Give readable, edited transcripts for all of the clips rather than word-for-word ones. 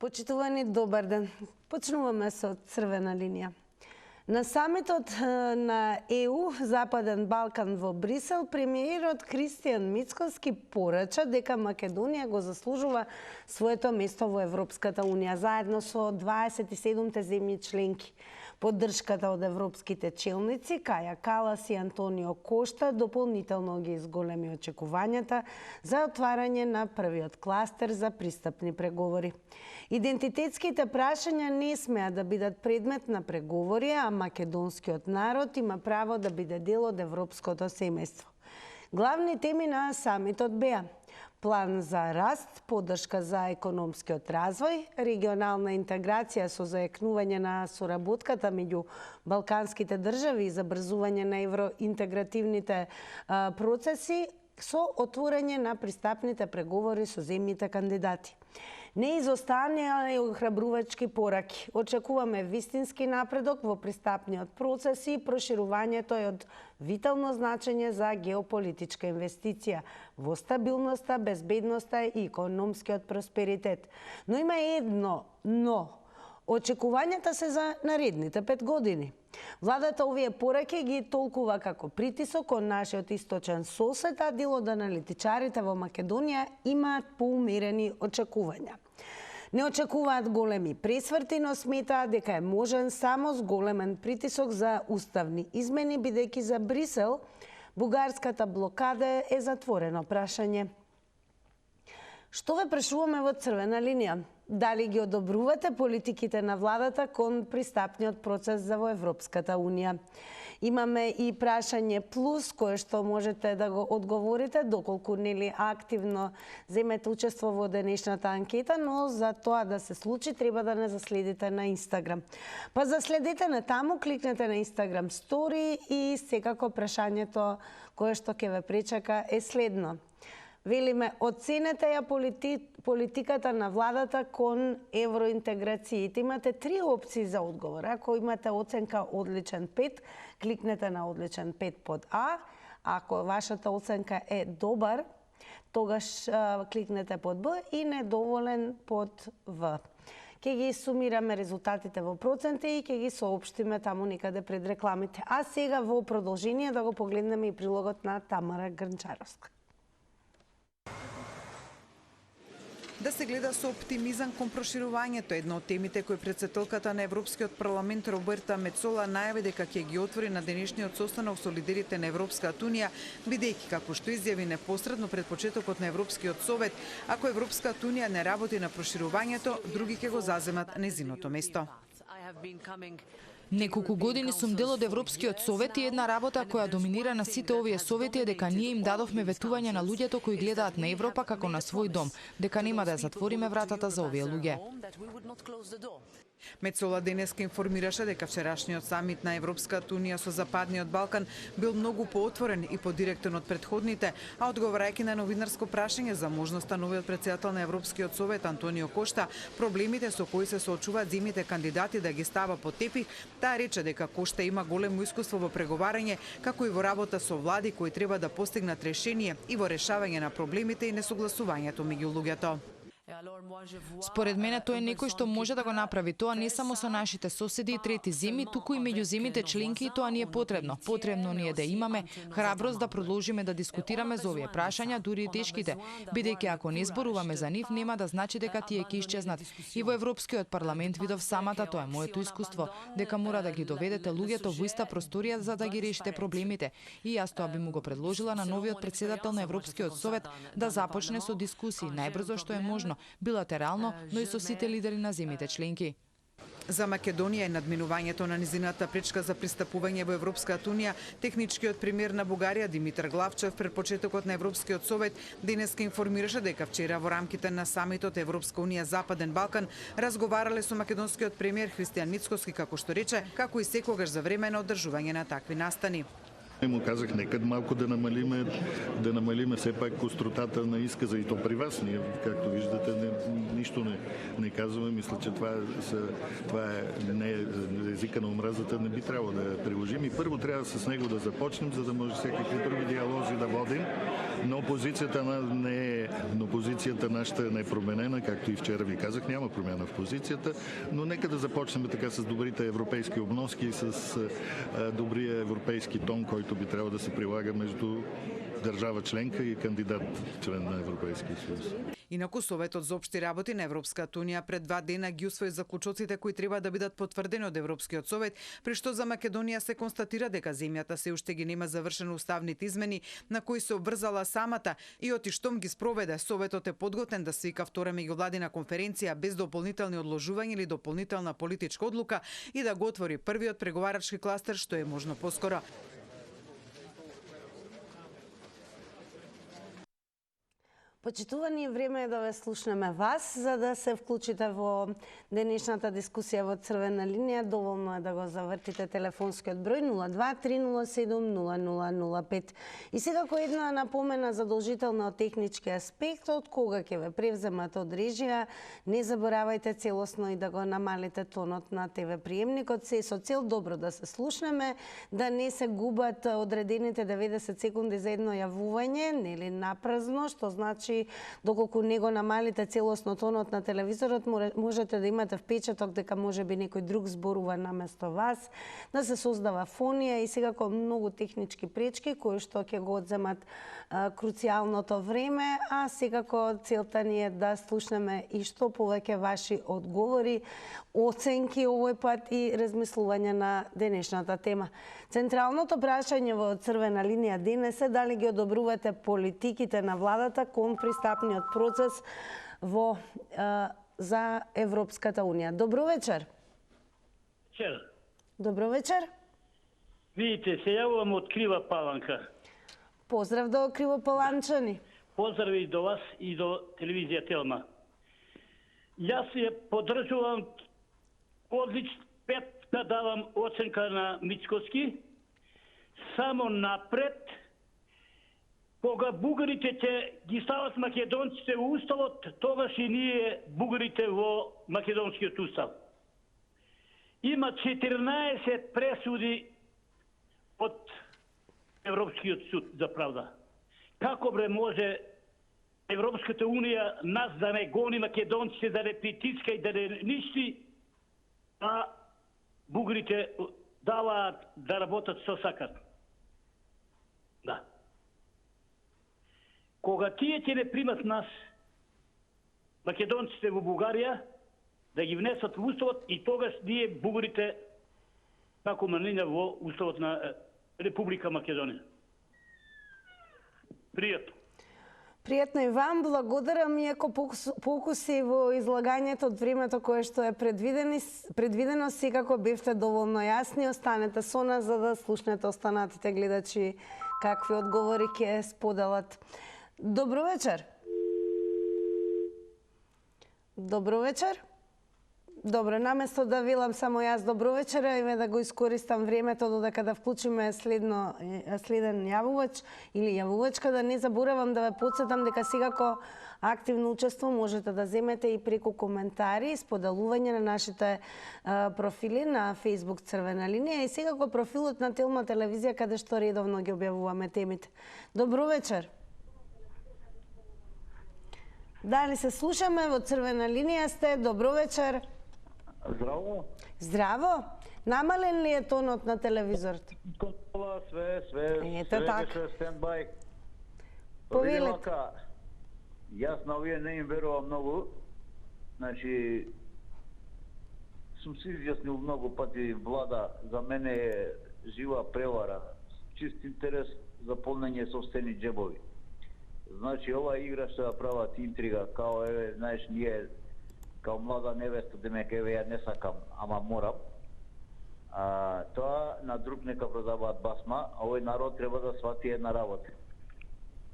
Почитувани, добар ден. Почнуваме со црвена линија. На самитот на ЕУ Западен Балкан во Брисел, премиерот Христијан Мицкоски порача дека Македонија го заслужува своето место во Европската Унија, заедно со 27 земји членки. Поддршката од европските челници Каја Калас и Антонио Кошта дополнително ги изголеми очекувањата за отварање на првиот кластер за пристапни преговори. Идентитетските прашања не смеа да бидат предмет на преговори, а македонскиот народ има право да биде дел од европското семејство. Главни теми на самитот беа план за раст, поддршка за економскиот развој, регионална интеграција со заекнување на соработката меѓу балканските држави и забрзување на евроинтегративните процеси со отворање на пристапните преговори со земјите кандидати. Не изостанаа и охрабрувачки пораки. Очекуваме вистински напредок во пристапниот процес и проширувањето е од витално значење за геополитичка инвестиција во стабилноста, безбедноста и економскиот просперитет. Но има едно но. Очекувањата се за наредните 5 години. Владата овие пораки ги толкува како притисок кон нашиот источен сосед, а дел од аналитичарите во Македонија имаат поумерени очекувања. Не очекуваат големи пресврти, но сметаат дека е можен само с големен притисок за уставни измени, бидејќи за Брисел бугарската блокада е затворено прашање. Што ве прашуваме во црвена линија? Дали ги одобрувате политиките на владата кон пристапниот процес за во Европската Унија? Имаме и прашање плюс, кое што можете да го одговорите, доколку нели активно земете учество во денешната анкета, но за тоа да се случи треба да не заследите на Инстаграм. Па заследете на таму, кликнете на Инстаграм стори и секако прашањето кое што ќе ве пречака е следно. Велиме, оценете ја политиката на владата кон евроинтеграциите. Имате 3 опции за одговор. Ако имате оценка одличен 5, кликнете на одличен 5 под А. Ако вашата оценка е добар, тогаш кликнете под Б и недоволен под В. Ќе ги сумираме резултатите во проценти и ќе ги соопштиме таму некаде пред рекламите. А сега во продолжение да го погледнеме и прилогот на Тамара Грнчаровска. Да се гледа со оптимизам кон проширувањето, една од темите кои претседателката на Европскиот парламент Роберта Мецола најави дека ќе ги отвори на денешниот состанок со лидерите на Европската Унија, бидејќи како што изјави непосредно пред почетокот на Европскиот совет, ако Европската Унија не работи на проширувањето, други ќе го заземат незиното место. Неколку години сум дел од Европскиот совет и една работа која доминира на сите овие совети е дека ние им дадовме ветување на луѓето кои гледаат на Европа како на свој дом, дека нема да затвориме вратата за овие луѓе. Мецола денеска информираше дека вчерашниот самит на Европската Унија со Западниот Балкан бил многу поотворен и подиректен од претходните, а одговарајќи на новинарско прашање за можноста новиот претседател на Европскиот совет Антонио Кошта, проблемите со кои се соочуваат земјите кандидати да ги става под тепих, таа рече дека Кошта има големо искуство во преговарање, како и во работа со влади кои треба да постигнат решение и во решавање на проблемите и несогласувањето меѓу луѓето. Според мене тој е некој што може да го направи тоа не само со нашите соседи и трети земји, туку и меѓу земјите членки, и тоа ни е потребно. Потребно ни е да имаме храброст да продолжиме да дискутираме за овие прашања, дури и тешките, бидејќи ако не зборуваме за нив, нема да значи дека тие ќе исчезнат. И во Европскиот парламент видов самата, тоа е моето искуство, дека мора да ги доведете луѓето во иста просторија за да ги решите проблемите. И јас тоа би му го предложила на новиот претседател на Европскиот совет да започне со дискусии најбрзо што е можно, билатерално, но и со сите лидери на земјите членки. За Македонија и надминувањето на низината пречка за пристапување во Европската Унија, техничкиот премиер на Бугарија Димитар Главчев пред почетокот на Европскиот совет денеска информираше дека вчера во рамките на самитот Европска Унија Западен Балкан разговарале со македонскиот премиер Христијан Мицкоски, како што рече, како и секогаш за време на одржување на такви настани. Му казах, нека малко да намалиме все пак остротата на изказа и то при вас. Ние, както виждате, нищо не казваме. Мисля, че това не езика на омразата, не би трябвало да приложим. И първо трябва с него да започнем, за да може всякакви други диалози да водим. Но позицията нашата не е променена, както и вчера ви казах, няма промяна в позицията, но нека да започнем така с добрите европейски обноски, с добрия европейски тон, който би трябвало да се прилага между држава членка и кандидат член на Европейския съюз. Инаку Советот за општи работи на Европската унија пред 2 дена ги усвои заклучоците кои треба да бидат потврдени од Европскиот совет, при што за Македонија се констатира дека земјата се уште ги нема завршено уставните измени на кои се обврзала самата и оти штом ги спроведе, Советот е подготвен да свика втора меѓувладина конференција без дополнителни одложувања или дополнителна политичка одлука и да го отвори првиот преговарачки кластер што е можно поскоро. Почитувани, време е да ве слушнеме вас, за да се вклучите во денешната дискусија во Црвена линија. Доволно е да го завртите телефонскиот број 02-307-0005. И секако една напомена задолжителна од технички аспект, од кога ќе ве превземат од режија, не заборавајте целосно и да го намалите тонот на ТВ приемникот, се со цел добро да се слушнеме, да не се губат одредените 90 секунди за едно јавување, нели напразно, што значи доколку не го намалите целосно тонот на телевизорот, можете да имате впечаток дека можеби некој друг зборува наместо вас, да се создава фонија и секако многу технички пречки кои што ќе го одземат круцијалното време, а секако целта ни е да слушнеме и што повеќе ваши одговори, оценки овој пат и размислување на денешната тема. Централното прашање во Црвена линија денес е дали ги одобрувате политиките на владата кон пристапниот процес за Европската унија. Добро вечер. Вечер. Добро вечер. Видите, се јавувам од Крива Паланка. Поздрав до Кривопаланчани. Поздрави до вас и до телевизија Телма. Јас ја поддржувам одлично 5 да давам оценка на Мицкоски. Само напред, кога бугарите ќе ги стават македонците во уставот, тогаш и ние бугарите во македонскиот устав. Има 14 пресуди од Европскиот суд за правда. Како бре може Европската унија нас да не гони македонците, да не притиска и да не ништи, а бугарите даваат да работат што сакат. Да. Кога тие ќе не примат нас, македонците во Бугарија, да ги внесат во уставот и тогаш ние бугарите како манлина во уставот на Република Македонија. Пријатно. Пријатно и вам, благодарам, иако покуси во излагањето од времето кое што е предвидено, секако бевте доволно јасни. Останете со нас за да слушнете останатите гледачи какви одговори ќе споделат. Добро вечер. Добро вечер. Добро, наместо да велам само јас добро вечер, име да го искористам времето додека да вклучиме следен јавувач или јавувачка, да не заборавам да ве потсетам дека секако активно учество можете да земете и преку коментари и споделување на нашите профили на Facebook Црвена линија и секако профилот на Телма телевизија каде што редовно ги објавуваме темите. Добро вечер. Дали се слушаме во Црвена линија сте? Добро вечер. Здраво. Здраво. Намален ли е тонот на телевизорот? Контрола, све така. стендбај. Повелете. Јас на овие не им верувам многу. Значи, сум се изјаснил многу пати, влада за мене е жива превара. Чист интерес за полнење собствени џебови. Значи, ова игра што ја прават интрига, као еве, знаеш, ние као млада невеста, демек еве ја не сакам, ама морам. Тоа на друг нека продаваат басма, а овој народ треба да свати една работа.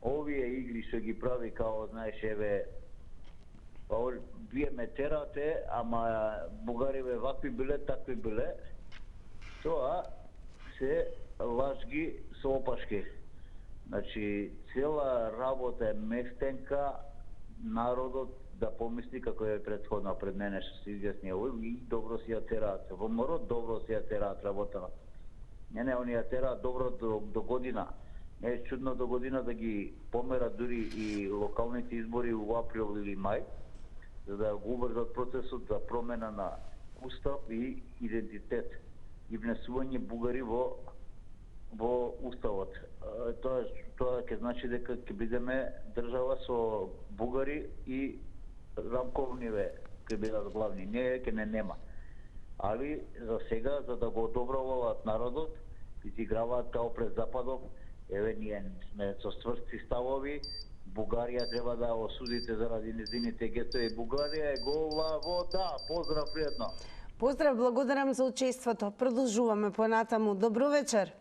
Овие игри што ги прави као, знаеш, еве, вие ме терате, ама бугариве вакви биле, такви биле, тоа се лажги со опашки. Значи, цела работа е местенка народот да помисли како е претходно пред мене што се изјасни овој и добро си ја тераат. Во МРО добро си ја тераат работата. Не, они ја тераат добро до година. Не е чудно до година да ги померат дури и локалните избори у април или мај, за да го убрзат процесот за промена на устав и идентитет и внесување бугари во уставот. Тоа ќе значи дека ќе бидеме држава со бугари и рамковниве ќе бидат главни. Не ќе не нема. Али за сега, за да го одоброваат народот, изиграваат као пред Западов, еве ние сме со стврсти ставови, Бугарија треба да осудите заради незините гестови. Бугарија е гола вода. Поздрав пријатно. Поздрав, благодарам за учеството. Продолжуваме понатаму. Добро вечер.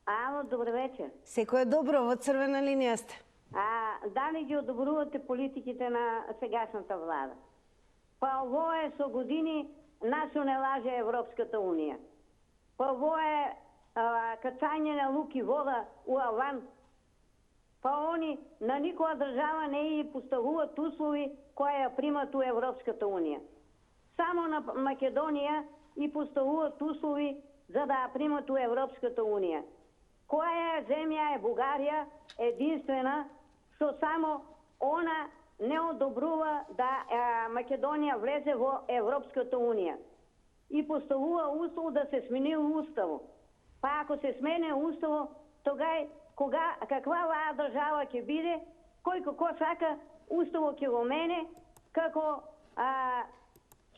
Ало, добро вечер. Секој е добро, во црвена линија сте. Дали ги одобрувате политиките на сегашната влада? Па ово е со години нашо не лаже Европската унија. Па ово е качање на лук и вода у Алван. Па они на никоја држава не ја поставуваат услови кои ја примат у Европската унија. Само на Македонија и поставуваат услови за да ја примат у Европската унија. Која земја е Бугарија единствена што само она не одобрува да Македонија влезе во Европската унија и поставува услов да се смени уставо. Па ако се смене уставо, тогај каква ваа држава ќе биде, кој како сака уставо ќе го мене, како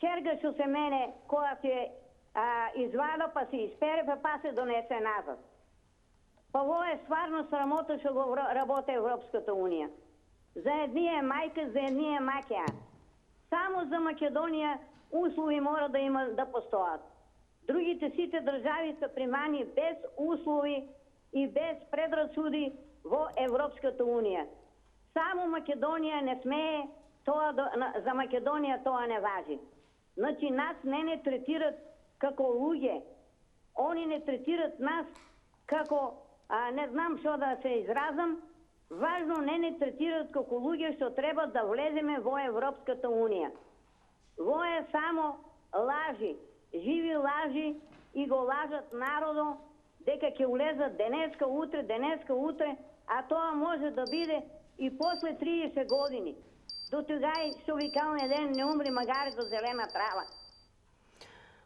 черга што се мене која се извада па се испере па се донесе назад. Па ово е стварно срамота што го работи Европската унија. За едни е мајка, за едни е маќа. Само за Македонија услови мора да има да постојат. Другите сите држави се примани без услови и без предрасуди во Европската унија. Само Македонија не смее тоа за Македонија тоа не важи. Значи нас не третират како луѓе. Они не третират нас како не знам што да се изразам, важно не третират како луѓе што треба да влеземе во Европската унија. Во е само лажи, живи лажи и го лажат народо дека ќе влезат денеска утре, а тоа може да биде и после 30 години. До тогај што викалниот ден не умри магари до зелена трава.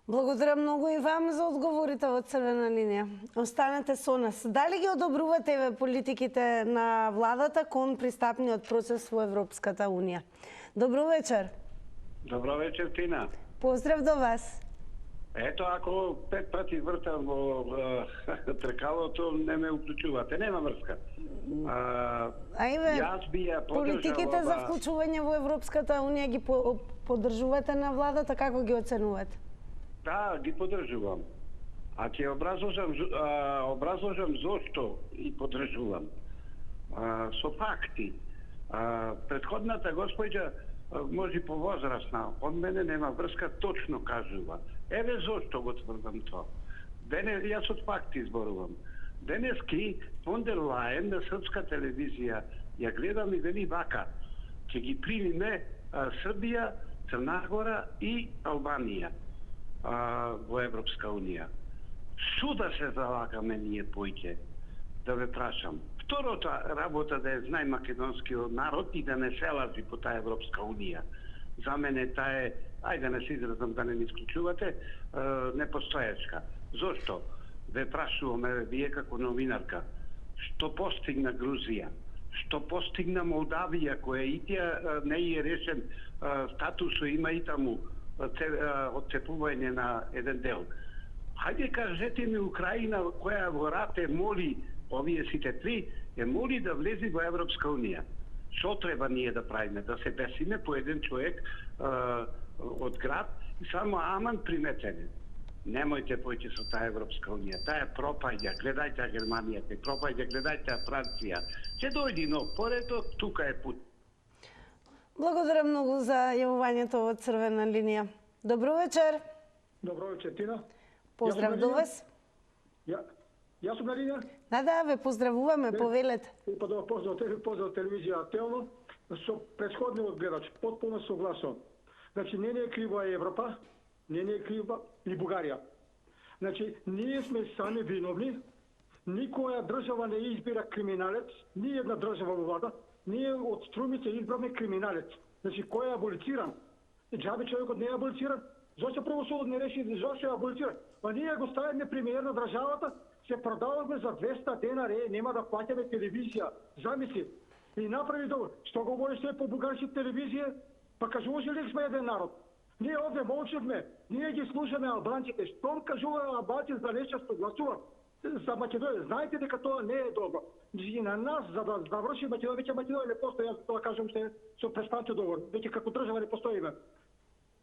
Благодарам многу и вам за одговорите во црвена линија. Останете со нас. Дали ги одобрувате политиките на владата кон пристапниот процес во Европската унија? Добро вечер. Добро вечер, Тина. Поздрав до вас. Ето, ако 5 пати вртам во тркалото, не ме уклучувате. Нема врска. Јас би ја политиките за вклучување во Европската унија ги поддржувате на владата, како ги оценувате? Да, ги поддржувам. А ќе образложам зошто и поддржувам. Со факти. Претходната господја може повозрасна, од мене нема врска, точно кажува. Еве зошто го тврдам тоа. Јас од факти зборувам. Денески фон дер Лајен на српска телевизија ја гледам и вели вака, ќе ги примиме Србија, Црна Гора и Албанија во Европска унија. Суда се залагаме ние поиќе, да ве прашам. Втората работа да е знај македонскиот народ и да не се лажи по таа Европска унија. За мене таа е, ајде не се изразам да не ми исклучувате, непостоечка. Зошто? Ве прашуваме вие како новинарка. Што постигна Грузија? Што постигна Молдавија, која и тја не е решен статусо, има и таму отцепување на еден дел. Хајде кажете ми Украина, која во рат моли, овие сите три, моли да влезе во Европска унија. Што треба ние да правиме? Да се бесиме по еден човек од град и само аман приметене. Немојте појте со таа Европска унија. Таа пропаѓа, гледајте Германија, пропаѓа, гледајте Франција. Ќе дојди нов поредок, тука е пут. Благодарам многу за јавувањето во црвена линија. Добро вечер. Добро вечер, Тина. Поздрав до вас. Јас сум на линија. Да, ве поздравуваме, повелете. Па да поздрав телевизија Телно. Со претходниот гледач потпуно согласувам. Значи не е крива Европа, не е крива и Бугарија. Значи ние сме сами виновни. Никоја држава не избира криминалец, ни една држава во влада. Ние од струмица избравме криминалец. Значи кој е аболициран? Џабе човекот не е аболициран. Зошто правосудот не реши зошто е аболициран? Па ние го ставиме премиер на државата, се продаваме за 200 денари, нема да плаќаме телевизија. Замисли. И направи добро. Што говориш се по бугарски телевизија? Па кажуваш ли сме еден народ? Ние овде молчевме, ние ги слушаме албанците. Штом кажува албанци за нешто што гласуват за Македонија, знаете дека тоа не е добро. И на нас, за да заврши Македонија, веќе Македонија не постои, јас тоа кажам се со престанци договор, веќе како држава не постоиме.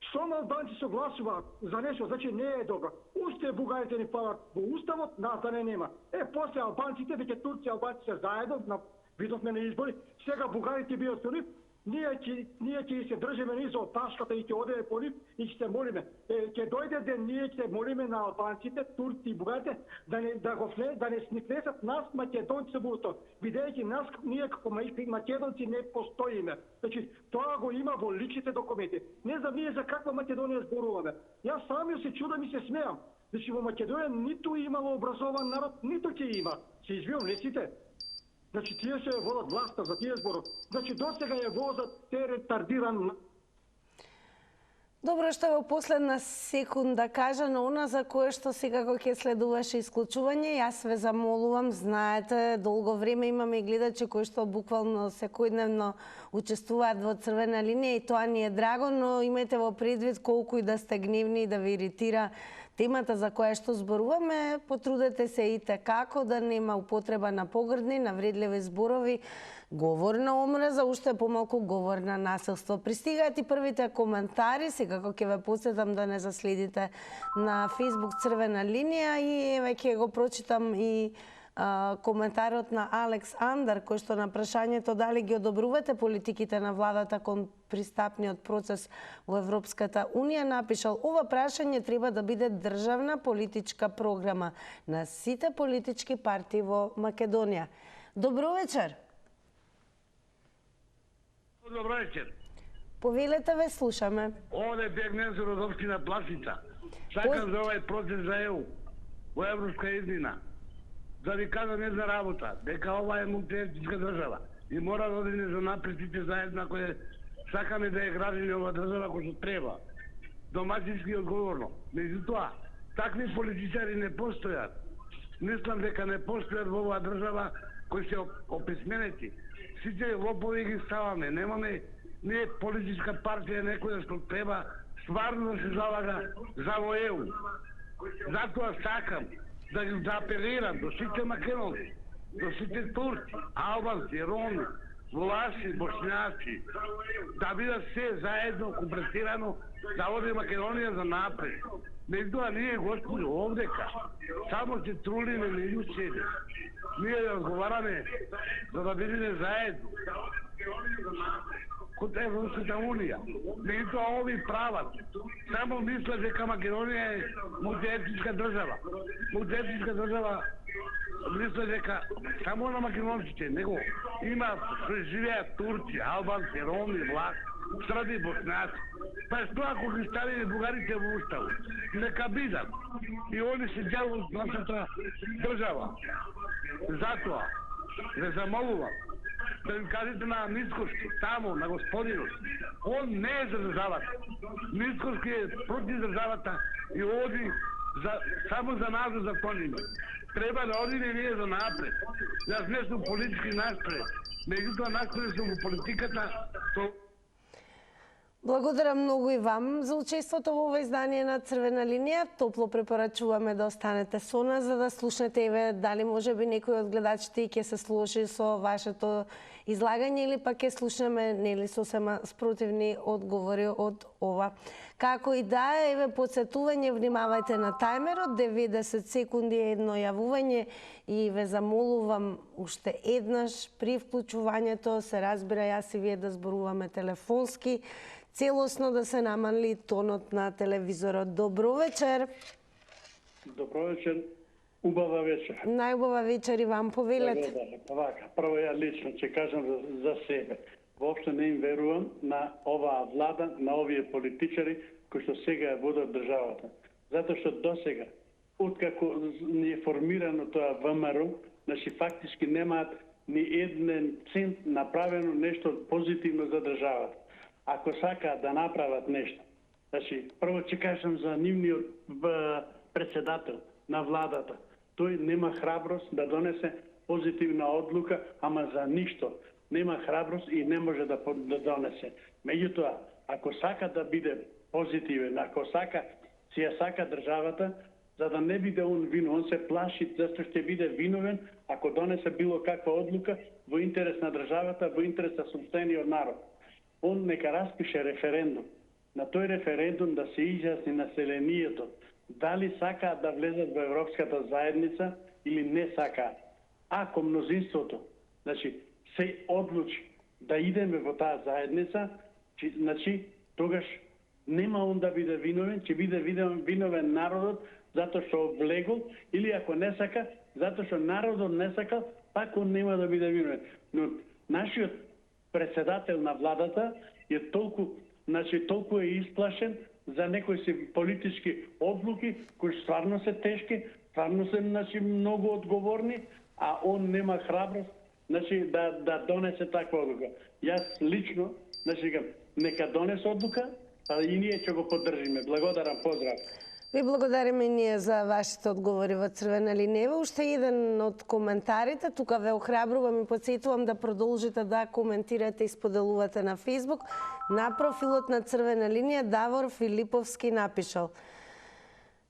Штом албанци согласуваат за нешто, значи не е добро. Уште бугарите ни палат во уставот, нас да не нема. После албанците, веќе турци и албанци се заедно, видовме на избори, сега бугарите биат со нив, ние ќе се држиме низ од ташката и ќе одеме по нив и ќе се молиме. Ќе дојде ден ние ќе се молиме на албанците, турци и бугарите да не снесат нас македонци во уто. Бидејќи нас ние како македонци не постоиме. Значи тоа го има во личните документи. Не знам ние за каква Македонија зборуваме. Јас самиот се чудам и се смеам. Значи во Македонија ниту имало образован народ, ниту ќе има. Се извинувам, не сите. Значи, тие се водат власта за тие зборот. Значи, досега ја возат те ретардиран. Добро што во последна секунда кажа на она за кое што секако ќе следуваше исклучување. Јас ве замолувам, знаете, долго време имаме и гледачи кои што буквално секојдневно учествуваат во црвена линија и тоа ни е драго, но имајте во предвид колку и да сте гневни и да ви иритира темата за која што зборуваме, потрудете се и како да нема употреба на погрдни, навредливи зборови, говор на омраза, уште помалку говор на насилство. Пристигаат и првите коментари, секако ќе ве посетам да не заследите на Facebook Црвена линија и еве ќе го прочитам и коментарот на Алекс Андар, кој што на прашањето дали ги одобрувате политиките на владата кон пристапниот процес во Европската Унија, напишал: ова прашање треба да биде државна политичка програма на сите политички партии во Македонија. Добро вечер. Добро вечер. Повелете, ве слушаме. Овде бегнем за Родовски на Пласица. Сакам за овај процес за ЕУ, во Европска еднина. Да ви кажам една работа, дека ова е мултиетничка држава и мора да одиме за напред сите заедно ако сакаме да ја градиме ова држава кој што треба. Доматински и одговорно. Меѓутоа, такви политичари не постојат. Мислам дека не постојат во оваа држава кои се описменети. Сите лопови ги ставаме. Немаме не политичка партија некоја што треба стварно да се залага за во ЕУ. Затоа сакам да апелирам до сите македонци, до сите турци, албанци, роми, влаши, бошњаци, да бидат се заедно комплетирано, да оди Македонија за напред. Меѓутоа ние, господи, овдека, само се трулиме меѓу себе. Ние да разговараме за да бидеме заедно. Код Европската Унија. Меѓутоа ови прават. Само мислат дека Македонија е мултиетничка држава. Мултиетничка држава мислат дека само на македонците, него има живеат турци, албанци, роми, влаши, срби, боснаци. Па што ако ги ставиме бугарите во уставот? Нека бидат. И они се дел од нашата држава. Затоа ве замолувам да им кажете на Мицкоски, тамо, на господинот, он не е за државата. Мицкоски е против државата и оди само за нас да закониме. Треба да одиме ние за напред. Јас не сум политички наспред. Меѓутоа наспред сум во политиката. Благодарам многу и вам за учеството во ова издание на Црвена линија. Топло препорачуваме да останете со нас за да слушнете еве дали можеби некој од гледачите ќе се сложи со вашето излагање или пак ќе слушнеме нели сосема спротивни одговори од ова. Како и да е, еве подсетување, внимавајте на тајмерот, 90 секунди е едно јавување и ве замолувам уште еднаш при вклучувањето, се разбира јас и вие да зборуваме телефонски, целосно да се намали тонот на телевизорот. Добро вечер. Добро вечер. Убава вечер. Најубава вечер и вам, повелете. Да, вака, прво ја лично ќе кажам за себе. Воопшто не им верувам на оваа влада, на овие политичари кои што сега ја водат државата. Затоа што досега, откако ни е формирано тоа ВМРО, значи фактички немаат ни еден цент направено нешто позитивно за државата. Ако сакаат да направат нешто, значи прво ќе кажам за нивниот председател на владата. Тој нема храброст да донесе позитивна одлука, ама за ништо. Нема храброст и не може да донесе. Меѓутоа, ако сака да биде позитивен, ако сака, си ја сака државата, за да не биде он виновен, он се плаши зашто ќе биде виновен ако донесе било каква одлука во интерес на државата, во интерес на собствениот народ. Он нека распише референдум. На тој референдум да се изјасни населението дали сакаат да влезат во Европската заедница или не сакаат. Ако мнозинството, значи, се одлучи да идеме во таа заедница, значи, тогаш нема он да биде виновен, ќе биде виновен народот затоа што облегол, или ако не сака, затоа што народот не сака, пак он нема да биде виновен. Но нашиот председател на владата е толку е исплашен за некои си политички одлуки кои стварно се тешки, стварно се многу одговорни, а он нема храброст да донесе таква одлука. Јас лично нека донесе одлука, а и ние ќе го поддржиме. Благодарам, поздрав. Ви благодариме и ние за вашите одговори во Црвена линија. Уште еден од коментарите, тука ве охрабрувам и потсетувам да продолжите да коментирате и споделувате на Facebook. На профилот на Црвена линија Давор Филиповски напишал: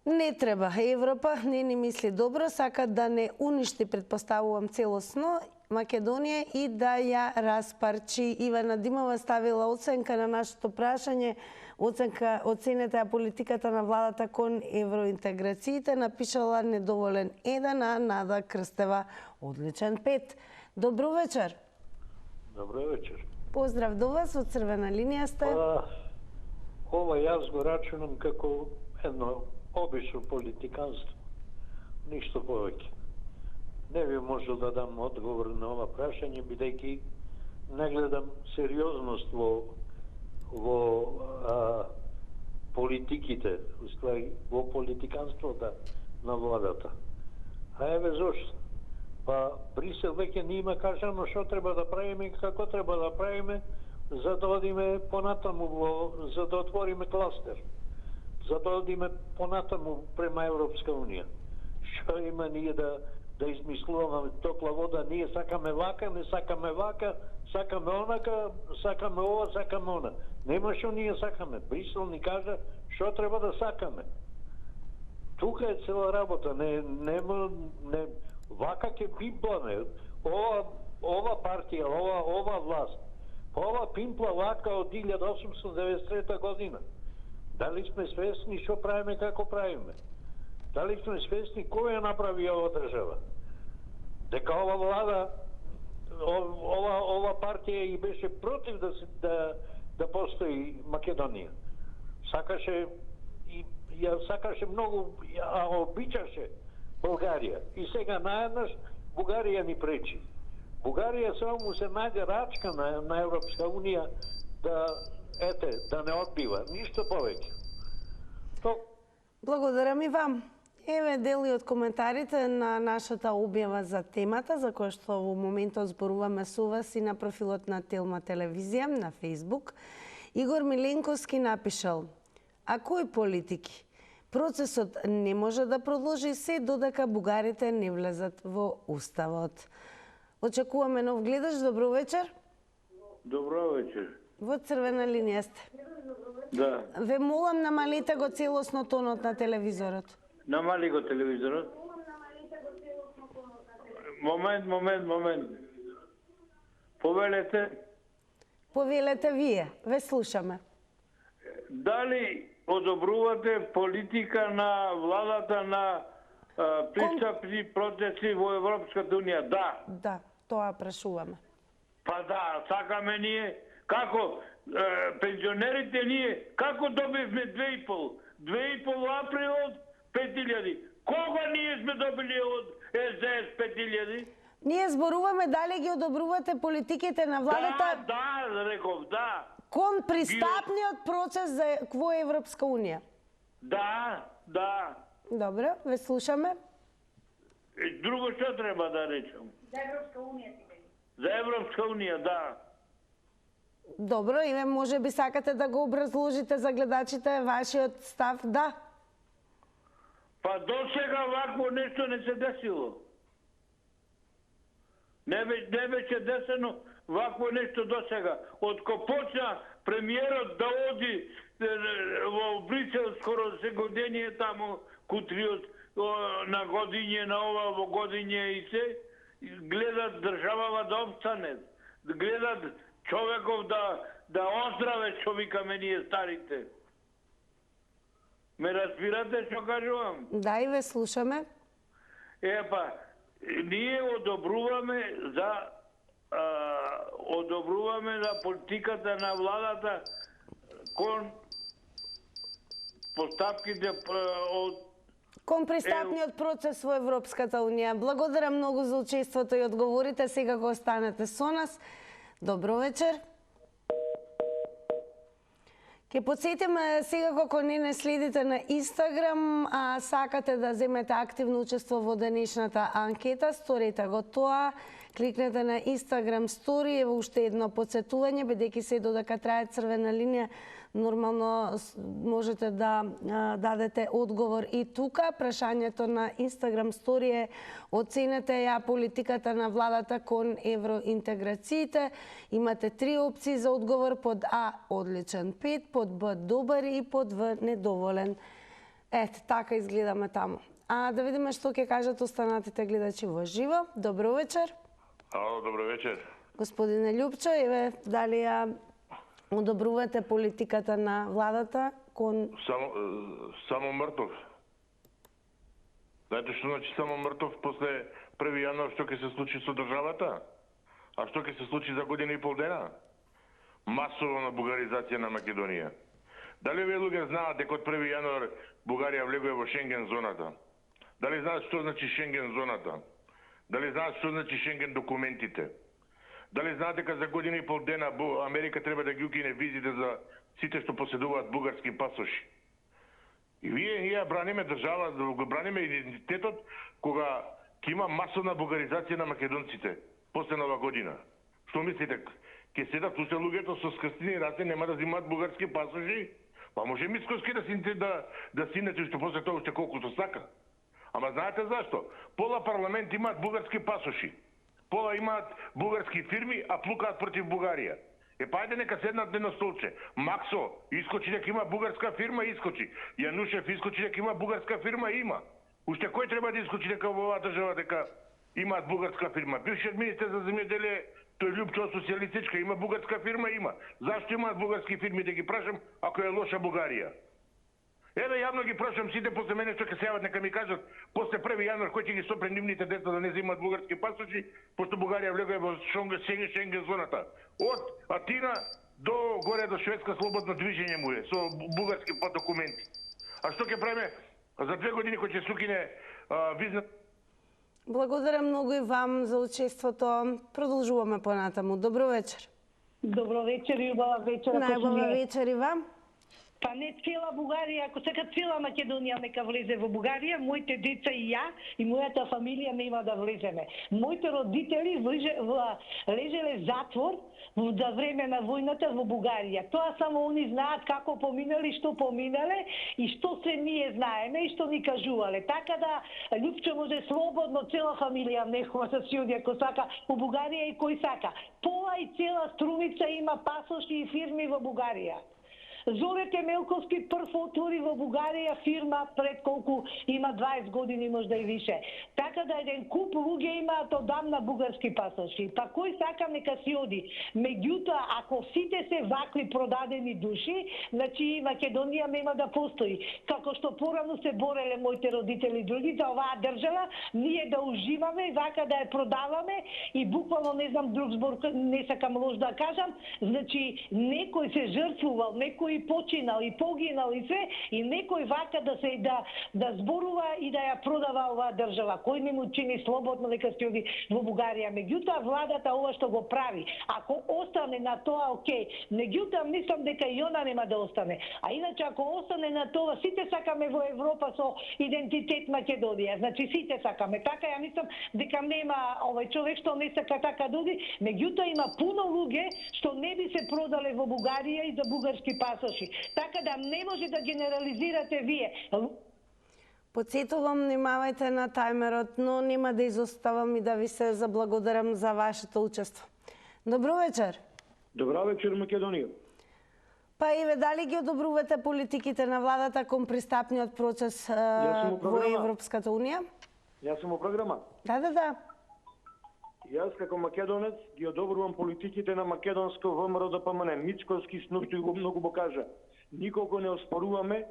не треба, Европа не ни мисли добро, сака да не уништи, предпоставувам целосно, Македонија и да ја распарчи. Ивана Димова ставила оценка на нашето прашање. Оценете ја политиката на владата кон евроинтеграциите, напишала недоволен 1, а Нада Крстева одличен 5. Добро вечер. Добро вечер. Поздрав до вас, од Црвена линија сте. Ова јас го рачунам како едно обично политиканство. Ништо повеќе. Не би можел да дам одговор на ова прашање, бидејќи не гледам сериозност во политиките, во политиканството на владата. А еве зошто? Па Брисел веќе не има кажано што треба да правиме и како треба да правиме за да одиме понатаму, за да отвориме кластер, за да одиме понатаму према Европска унија. Што има ние да измислуваме топла вода, ние сакаме вака, не сакаме вака, сакаме онака, сакаме ова, сакаме она. Нема што ние сакаме. Брисел ни кажа што треба да сакаме. Тука е цела работа. Не вака ќе пимпламе. Ова партија, ова власт. Ова пимпла вака од 1893 година. Дали сме свесни што правиме, како правиме? Дали сме свесни кој ја направи ова држава? Дека ова влада, ова партија и беше против да постои Македонија. Сакаше многу, а обичаше Бугарија. И сега наеднаш Бугарија ни пречи. Бугарија само му се најде рачка на Европска унија да не одбива. Ништо повеќе. Благодарам и вам. Еве дели од коментарите на нашата објава за темата, за која што во моментот зборуваме со вас и на профилот на Телма телевизија на Facebook. Игор Миленковски напишал: а кои политики? Процесот не може да продолжи се додека бугарите не влезат во Уставот. Очекуваме нов гледач. Добро вечер. Добро вечер. Во Црвена линија сте. Да. Ве молам, намалите го целосно тонот на телевизорот. Намали го телевизорот. Момент. Повелете. Повелете вие. Ве слушаме. Дали одобрувате политика на владата на пристапни процеси во Европската унија? Да. Да, тоа прашуваме. Па да, сакаме ние. Како пензионерите ние, како добивме 2,5 априлот 5.000, Кога ние сме добили од СДС 5000? Ние зборуваме дали ги одобрувате политиките на владата Да, реков, да. кон пристапниот процес во Европска Унија. Да. Добро, ве слушаме. Друго што треба да речем? За Европска Унија ти вели. За Европска Унија, да. Добро, име може би сакате да го образложите за гледачите вашиот став, да. Па до сега вакво нешто не се десило. Не беше десено вакво нешто до сега. Откако почна премиерот да оди во Брисел, скоро секојдение таму кутриот на годиње, на ова во годиње и се, гледат државава да обстане. Гледат човеков да оздраве, што викаме ние старите. Ме разбирате што кажувам? Да, и ве слушаме. Ние одобруваме за политиката на владата кон постапките кон пристапниот процес во Европската Унија. Благодарам многу за учеството и одговорите. Сега го останете со нас. Добро вечер. Ке подсетиме сега кога не следите на Инстаграм, а сакате да земете активно учество во денешната анкета, сторете го тоа. Кликнете на Инстаграм стори, ево уште едно подсетување, бидејќи се додека трае црвена линија, нормално можете да дадете одговор и тука. Прашањето на Инстаграм стори е: оценете ја политиката на владата кон евроинтеграциите. Имате 3 опции за одговор: под А одличен 5, под Б добар и под В недоволен. Ете, така изгледаме таму. А да видиме што ќе кажат останатите гледачи во живо. Добро вечер. Ало, добро вечер. Господине Љупчо, еве дали ја одобрувате политиката на владата кон... Само мртов. Знаете што значи само мртов? После 1 јануар што ќе се случи со државата? А што ќе се случи за година и пол дена? Масовна бугаризација на Македонија. Дали овие луѓе знаат дека од 1 јануар Бугарија влегува во Шенген зоната? Дали знаат што значи Шенген зоната? Дали знаат што значи Шенген документите? Дали знаат дека за година и пол дена Америка треба да ги укине визите за сите што поседуваат бугарски пасоши? И ние браниме држава, го браниме идентитетот кога ќе има масовна бугаризација на македонците после нова година. Што мислите? Ќе седат уште луѓето со скрстени раце, нема да земаат бугарски пасоши? Па може мицкоски да синете уште после тоа уште колкото сака. Ама знаете зашто? Пола парламент имаат бугарски пасоши. Пола имаат бугарски фирми, а плукаат против Бугарија. Па ајде нека седнат на столче. Максо искочи дека има бугарска фирма, искочи. Јанушев искочи дека има бугарска фирма, има. Уште кој треба да искочи дека во оваа држава дека имаат бугарска фирма? Бившиот министер за земјоделие, тој Љупчо социјалистичка, има бугарска фирма, има. Зашто имаат бугарски фирми, да ги прашам, ако е лоша Бугарија? Еве јавно ги прашам сите после мене што ќе се јават, нека ми кажат после 1 јануар кој ќе ги сопре нивните деца да не земат бугарски пасоши, пошто Бугарија влегува во Шенген зоната. Од Атина до горе до Шведска слободно движење му е со бугарски документи. А што ќе правиме за 2 години кој ќе се укине визна? Благодарам многу и вам за учеството. Продолжуваме понатаму. Добро вечер. Добро вечер и убава вечер. Најубава вечер и вам. Па не цела Бугарија, ако сака цела Македонија нека влезе во Бугарија, моите деца и ја и мојата фамилија нема да влеземе. Моите родители лежеле затвор за време на војната во Бугарија. Тоа само они знаат како поминале, што поминале и што се ние знаеме и што ни кажувале. Така да Љупчо може слободно цела фамилија нехова да си оди ако сака во Бугарија и кој сака. Пола и цела Струмица има пасоши и фирми во Бугарија. Зорете Мелковски прв отвори во Бугарија фирма пред колку има 20 години, можда и више. Така да еден куп луѓе имаат одамна бугарски пасоши. Па кој сака нека си оди. Меѓутоа, ако сите се вакви продадени души, значи Македонија нема да постои. Како што порано се бореле моите родители и други за оваа држава, ние да уживаме, вака да ја продаваме и буквално не знам друг збор, не сакам лош да кажам, значи некој се жртвувал, некој и починал и погинал и се, и некој вака да зборува и да ја продава оваа држава. Кој не му чини слободно дека сте оди во Бугарија. Меѓутоа владата ова што го прави, ако остане на тоа, окей. Меѓутоа мислам дека и она нема да остане. А иначе ако остане на тоа, сите сакаме во Европа со идентитет Македонија. Значи сите сакаме. Така ја мислам дека нема овој човек што не сака така да оди. Меѓутоа има пуно луѓе што не би се продале во Бугарија и за бугарски пасоши. Така да не може да генерализирате вие. Подсетувам, внимавајте на тајмерот, но нема да изоставам и да ви се заблагодарам за вашето учество. Добро вечер. Добро вечер, Македонија. Па Иве, дали ги одобрувате политиките на владата кон пристапниот процес во Европската Унија? Јас сум во програма. Да. Јас како македонец ги одобрувам политиките на македонско ВМРО ДПМН. Мицкоски Снуштој го многу го кажа. Никого не оспоруваме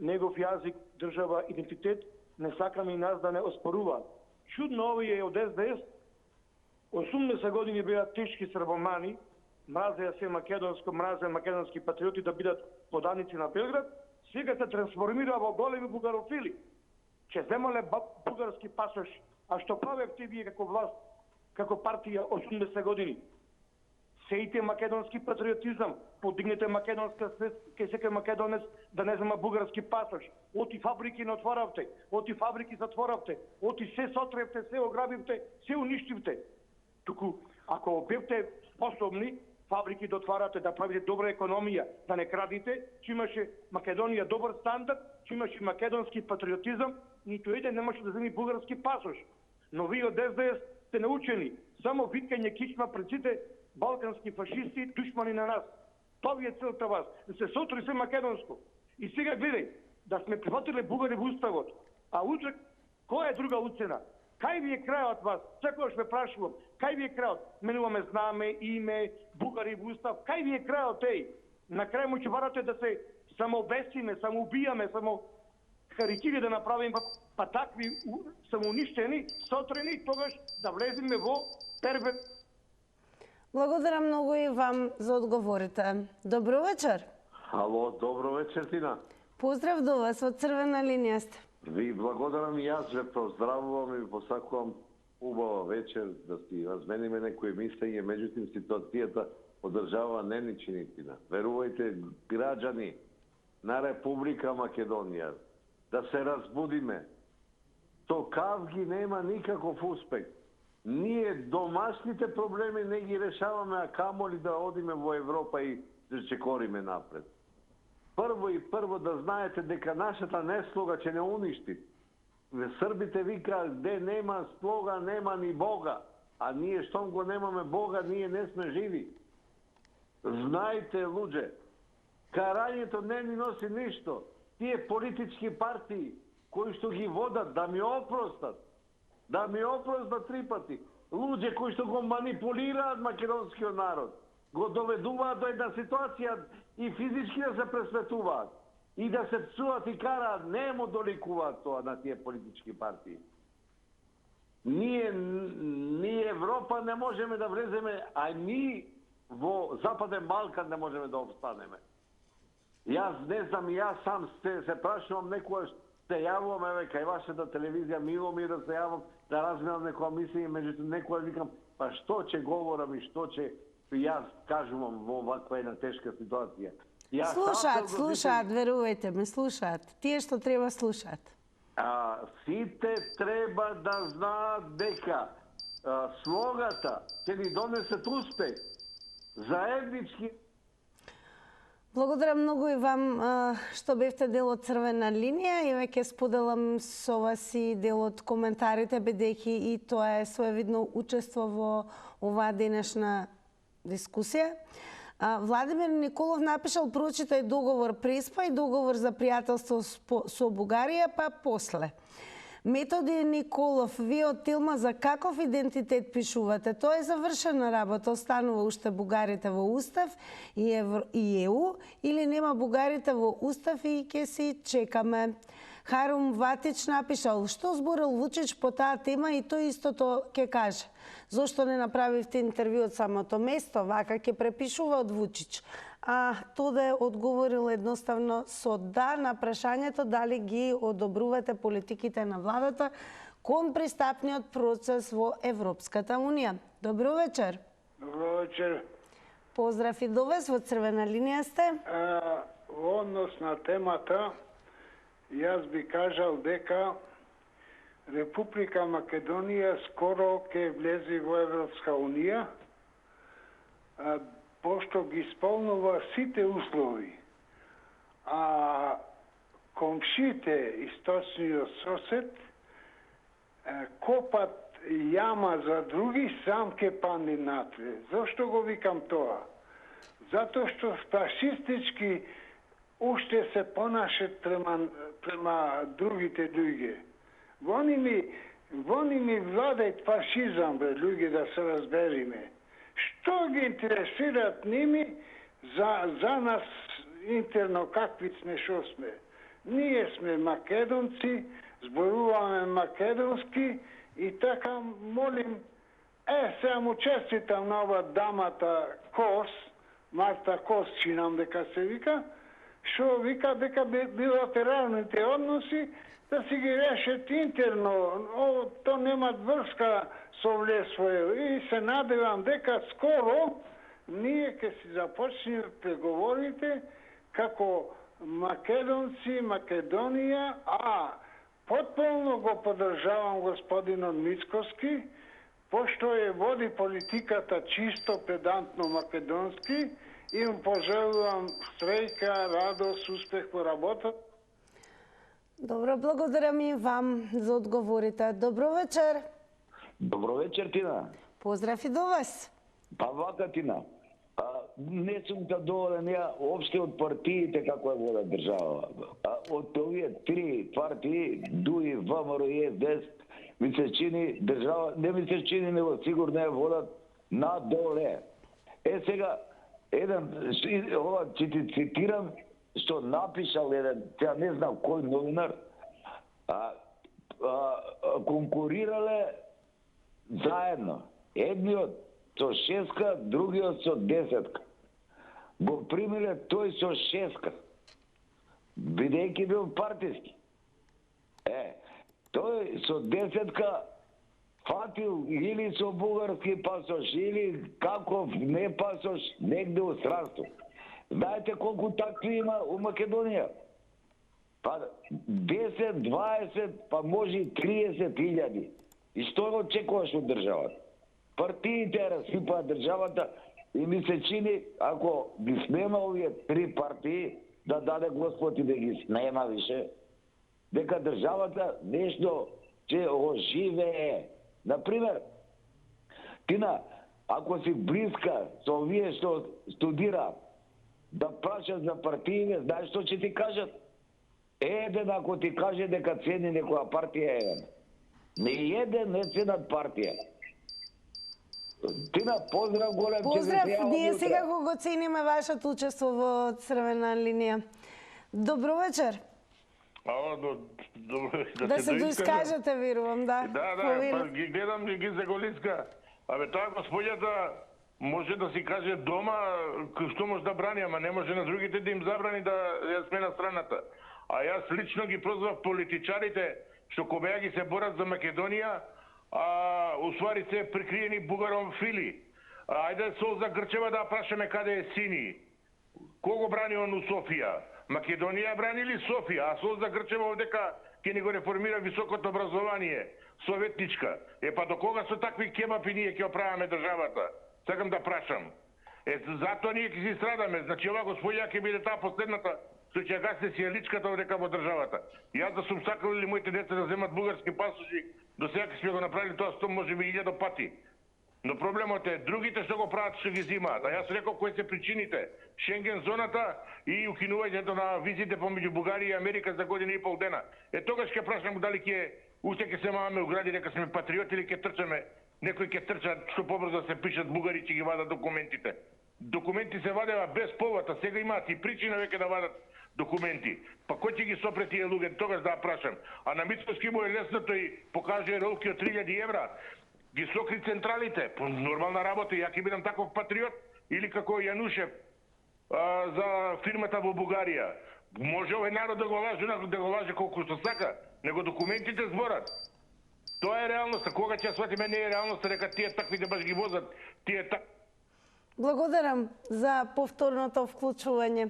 негов јазик, држава, идентитет, не сакаме и нас да не оспоруваат. Чудно овие од СДС 80 години беа тешки србомани, мразеа се македонско, мразеа македонски патриоти да бидат поданици на Белград, сега се трансформира во големи бугарофили. Че земале бугарски пасош, а што правевте вие како власт, како партија 80 години? Сејте македонски патриотизам, подигнете македонска свест, кај секој македонец да не зема бугарски пасош. Оти фабрики не отворавте, оти фабрики затворавте, оти се сотревте, се ограбивте, се уништивте. Туку, ако бевте способни фабрики да отварате, да правите добра економија, да не крадите, че имаше Македонија добар стандард, че имаше македонски патриотизам, нито еден немаше да земи бугарски пасош. Но вие од СДС сте научени само викање кичма пред сите балкански фашисти, душмани на нас. Това ви е целта вас, да се сотри се македонско. И сега гледај, да сме прифатиле бугари во уставот, а утре која е друга уцена? Кај ви е крајот вас? Секојаш ме прашувам, кај ви е крајот? Менуваме знаме, име, бугари во устав, кај ви е крајот еј? На крај му ќе барате да се самообесиме, самоубијаме, само харикири да направиме, па такви самоуништени, сотрени, тогаш да влеземе во первет. Благодарам многу и вам за одговорите. Добро вечер. Ало, добро вечер, Тина. Поздрав до вас, од Црвена линија сте. Ви благодарам и јас ве поздравувам и ви посакувам убава вечер, да си размениме некои мислење, меѓутоа ситуацијата одржава не ни чини, Тина. Верувајте, граѓани на Република Македонија, да се разбудиме. Токав ги нема никаков успех. Ние домашните проблеми не ги решаваме, а камоли да одиме во Европа и да чекориме напред. Прво да знаете дека нашата неслога ќе не уништи. Србите вика, де нема слога, нема ни Бога. А ние, штом го немаме Бога, ние не сме живи. Знаете, луѓе, карањето не ни носи ништо. Тие политички партии, кои што ги водат, да ми опростат 3 пати. Луѓе кои што го манипулираат македонскиот народ, го доведуваат до една ситуација и физички да се пресветуваат, и да се псуваат и караат, не му доликуваат тоа на тие политички партии. Ние Европа не можеме да влеземе, а ни во Западен Балкан не можеме да обстанеме. Јас не знам, јас сам се прашувам некојаш, се јавувам, еве, кај вашата телевизија, мило ми да се јавам, да разменам некоја мислење, меѓутоа некоја викам, па што ќе говорам и што ќе јас кажувам во ваква една тешка ситуација. Слушаат, верувајте ме, слушаат. Тие што треба слушаат. Сите треба да знаат дека слогата ќе ни донесат успех. Заеднички. Благодарам многу и вам што бевте дел од Црвена линија и веќе споделам со вас и дел од коментарите, бидејќи и тоа е своевидно учество во оваа денешна дискусија. Владимир Николов напишал, прочитай договор Преспа и договор за пријателство со Бугарија, па после. Методи Николов, вие од Тилма за каков идентитет пишувате? Тоа е завршена работа, останува уште бугарите во Устав и ЕУ, или нема бугарите во Устав и ќе си чекаме. Харум Ватич напишал, што зборил Вучич по таа тема и тој истото ќе каже. Зошто не направивте интервју од самото место, вака ќе препишува од Вучич. а Тоде одговорил едноставно со да на прашањето дали ги одобрувате политиките на владата кон пристапниот процес во Европската Унија. Добро вечер. Добро вечер. Поздрав и до вас, во црвена линија сте. Во однос на темата, јас би кажал дека Република Македонија скоро ќе влезе во Европска Унија, пошто ги исполнува сите услови. А комшите, источниот сосед, копат јама за други, сам ке панди натре. Зошто го викам тоа? Затоа што фашистички уште се понашат према другите луѓе. Вони ми владајт фашизам, бе, луѓе, да се разбериме. Што ги интересираат ними за нас интерно какви сме, шо сме? Ние сме македонци, зборуваме македонски и така молим, сега му честитам на ова дамата Кос, Марта Кос, чинам дека се вика, што вика дека билатералните односи да си ги решат интерно, то немат врска со влество. И се надевам дека скоро ние ќе си започнеме преговорите како македонци, Македонија, потполно го поддржавам господинот Мицкоски, пошто води политиката чисто, педантно македонски, и му пожелувам среќа, радост, успех во работа. Добро, благодарам и вам за одговорите. Добро вечер. Добро вечер, Тина. Поздрав и до вас. Па вака, Тина. Не сум задоволен ја опште од партиите како е вода држава. Од овие три партии, ДУИ, ВМРО и СДС, ми се чини држава, не ми се чини, него сигурно е водат надоле. Сега, ова ќе ти цитирам, што напишал еден, сега не знам кој новинар, конкурирале заедно. Едниот со 6, другиот со 10. Го примиле тој со 6, бидејќи бил партиски. Тој со 10 фатил или со бугарски пасош, или каков не пасош, негде у странство. Знаете колку такви има у Македонија? Па 10, 20, па може и 30.000. И што го очекуваш од државата? Партиите расипаат државата и ми се чини, ако ги снема овие три партии, да даде Господ и да ги снема више, дека државата нешто ќе оживее. Например, Тина, ако си близка со овие што студираат, да прашат за партиите, знаеш што ќе ти кажат? Еден ако ти каже дека цени некоја партија е. Не еден не ценат партија. Тина, поздрав голем. Поздрав, ние сега го цениме вашето учество во црвена линија. Добро вечер. Да се доискажете, верувам, да. Да, ги гледам ги заголиска. Таа господјата може да си каже дома што може да брани, ама не може на другите да им забрани да ја смена страната. А јас лично ги прозвав политичарите што кога ги се борат за Македонија, усвари се прикриени бугарофили. Ајде Солза Грчева да прашаме каде е Сини. Кого брани он у Софија? Македонија брани или Софија? А Солза Грчева овдека ќе ни го реформира високото образование, советничка. Па до кога со такви кебапи ние ќе оправаме државата? Сакам да прашам. Затоа ние ќе си страдаме. Значи ова господја ќе биде таа последната што ќе гасне сијаличката одека во државата. Јас да сум сакал или моите деца да земат бугарски пасоши, до сега ќе сме го направили тоа 100 можеби 1000 пати. Но проблемот е другите што го прават што ги зимаат. А јас реков кои се причините. Шенген зоната и укинувањето на визите помеѓу Бугарија и Америка за година и пол дена. Тогаш ќе прашам дали уште ќе се маваме угради дека сме патриоти или ќе трчаме. Некои ќе трчат што побрзо се пишат бугари ќе ги вадат документите. Документи се вадева без повод, а сега имаат и причина веќе да вадат документи. Па кој ќе ги сопре тие луѓе, тогаш да прашам. А на Мицкоски му е лесно, тој покаже ролки од 3000 евра. Ги сокри централите, по нормална работа, ја ќе бидам таков патриот или како Јанушев, за фирмата во Бугарија. Може овој народ да го лаже колку што сака, него документите зборат. Тоа е реалноста. Кога ќе сватиме не е реалноста дека тие таквите баш ги возат, тие Благодарам за повторното вклучување.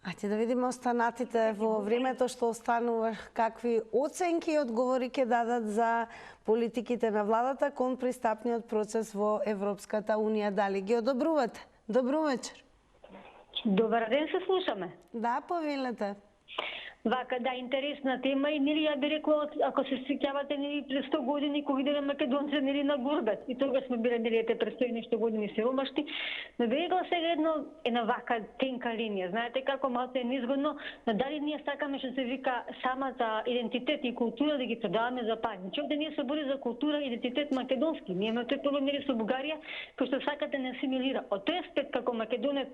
Ајде да видиме останатите во времето што останува, какви оценки и одговори ќе дадат за политиките на владата кон пристапниот процес во Европската Унија. Дали ги одобрувате? Добро вечер. Добар ден, се слушаме. Да, повелете. Вака, да, интересна тема и нели ја би рекла, ако се сеќавате нели пред 100 години кога иде македонци нели на Гурбет и тога сме биле нели пред 100 и нешто години сиромашни, но би рекла сега една вака тенка линија. Знаете како малку е низгодно, но дали ние сакаме што се вика самата идентитет и култура да ги продаваме за пари. Значи овде ние се бори за култура и идентитет македонски. Ние имаме тој проблем нели со Бугарија, кој што сака да не асимилира. Од тој аспект како македонец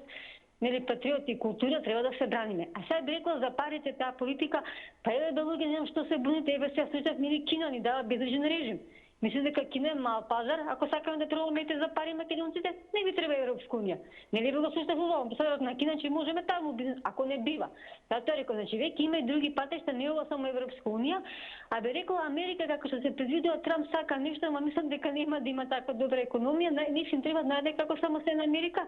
нели патриот и култура треба да се браниме. А сега би рекла за парите таа политика, па еве да луѓе немам што се буните, еве сега слушав нели Кина ни дава безрежен режим. Мислам дека Кина е мал пазар, ако сакаме да троломете за пари македонците, не ви треба Европска унија. Нели ви го слушав убаво, посадот на Кина, че можеме таму бизнес, ако не бива. Затоа рекол, значи веќе има и други патишта, не ова само Европска унија, а би рекла Америка како што се предвидува Трамп сака нешто, ама мислам дека нема да има така добра економија, нив им треба најде како само се на Америка.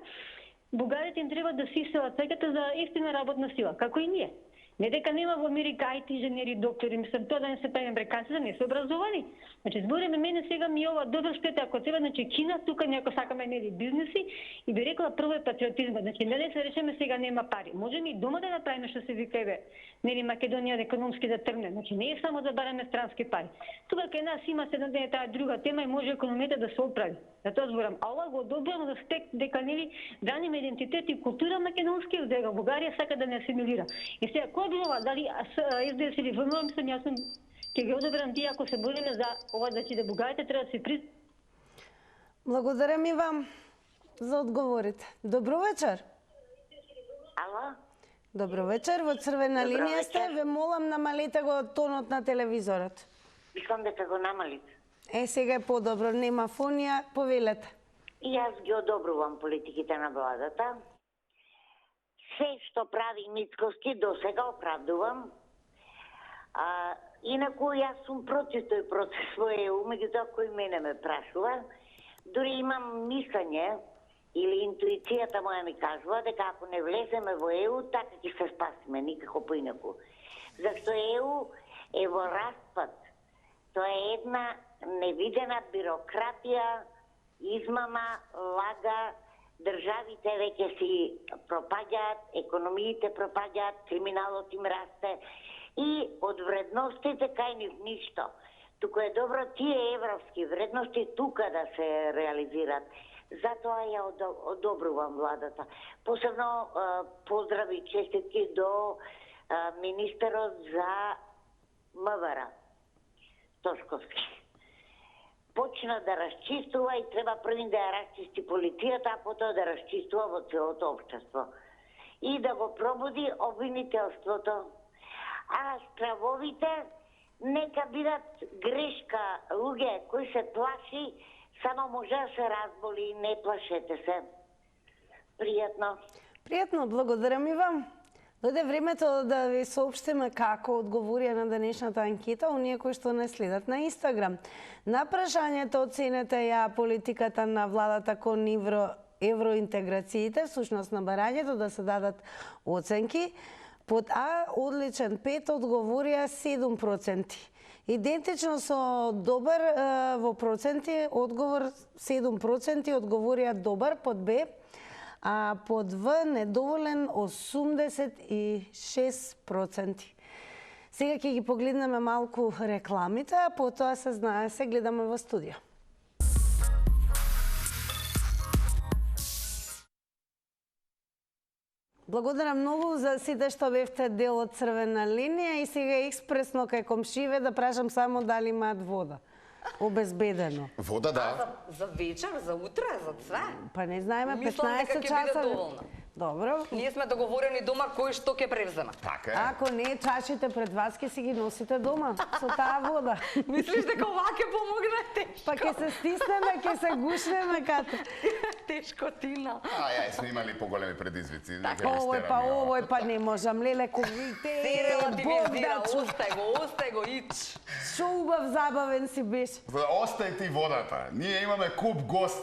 Бугарите им треба да си иселат цеката за ефтина работна сила, како и ние. Не дека нема во Америка IT инженери, доктори, мислам тоа да не се прави американците, не се образовани. Значи збориме мене сега ми ова добро штета ако треба, значи Кина тука некој сакаме нели бизнеси и би рекла прво е патриотизмот. Значи не се речеме сега нема пари. Можеме и дома да направиме што се вика еве нели Македонија економски да тргне. Значи не е само да бараме странски пари. Тука кај нас има се една таа друга тема и може економијата да се оправи. Затоа зборам, а ова го одобрувам за аспект дека нели браниме идентитет и култура македонски, дека Бугарија сака да не асимилира. И сега кој било дали СДС или ВМРО, мислам јас сум ќе ги одобрам тие ако се бориме за ова да да Бугарите треба да се при. Благодарам и вам за одговорите. Добро вечер. Ало? Добро вечер, во црвена Добро линија вечер. сте, ве молам намалете го тонот на телевизорот. Мислам дека го намалите. Сега е подобро, нема фонија, повелете. И јас ги одобрувам политиките на владата. Се што прави Мицкоски до сега оправдувам. Инаку јас сум против тој процес во ЕУ, меѓутоа кој мене ме прашува. Дури имам мислење или интуицијата моја ми кажува дека ако не влеземе во ЕУ, така ќе се спасиме, никако поинаку. Зашто ЕУ е во распад. Тоа е една невидена бирократија, измама, лага, државите веќе си пропаѓаат, економиите пропаѓаат, криминалот им расте и од вредностите кај нив ништо. Туку е добро тие европски вредности тука да се реализираат. Затоа ја одобрувам владата. Посебно поздрави и честитки до министерот за МВР, Тошковски. Почна да расчистува и треба првин да ја расчисти полицијата, а потоа да расчистува во целото општество. И да го пробуди обвинителството. А стравовите нека бидат грешка. Луѓе кои се плаши, само може да се разболи, не плашете се. Пријатно. Пријатно, благодарам и вам. Дојде времето да ви соопштиме како одговорија на денешната анкета оние кои што не следат на Инстаграм. На прашањето оценете ја политиката на владата кон евроинтеграциите, всушност на барањето да се дадат оценки. Под А одличен 5 одговорија 7%. Идентично со добар во проценти одговор 7% одговорија добар под Б, а под В недоволен 86%. Сега ќе ги погледнеме малку рекламите, а потоа се гледаме во студио. Благодарам многу за сите што бевте дел од црвена линија и сега експресно кај комшиве да прашам само дали имаат вода. Обезбедено. Вода, да. За вечер, за утре, за све? Па не знаеме, Мислам дека 15 ќе биде часа. доволно. Добро. Ние сме договорени дома кој што ќе превзема. Така е. Ако не, чашите пред вас ќе си ги носите дома со таа вода. Мислиш дека ова ќе помогне? Па ќе се стиснеме, ќе се гушнеме кате. Тешко, Тина. Ја сме имали поголеми предизвици. Овој па не можам, леле ковите. Се релативизира, остай го, ич. Шо убав забавен си беше. Остай ти водата. Ние имаме куп гости.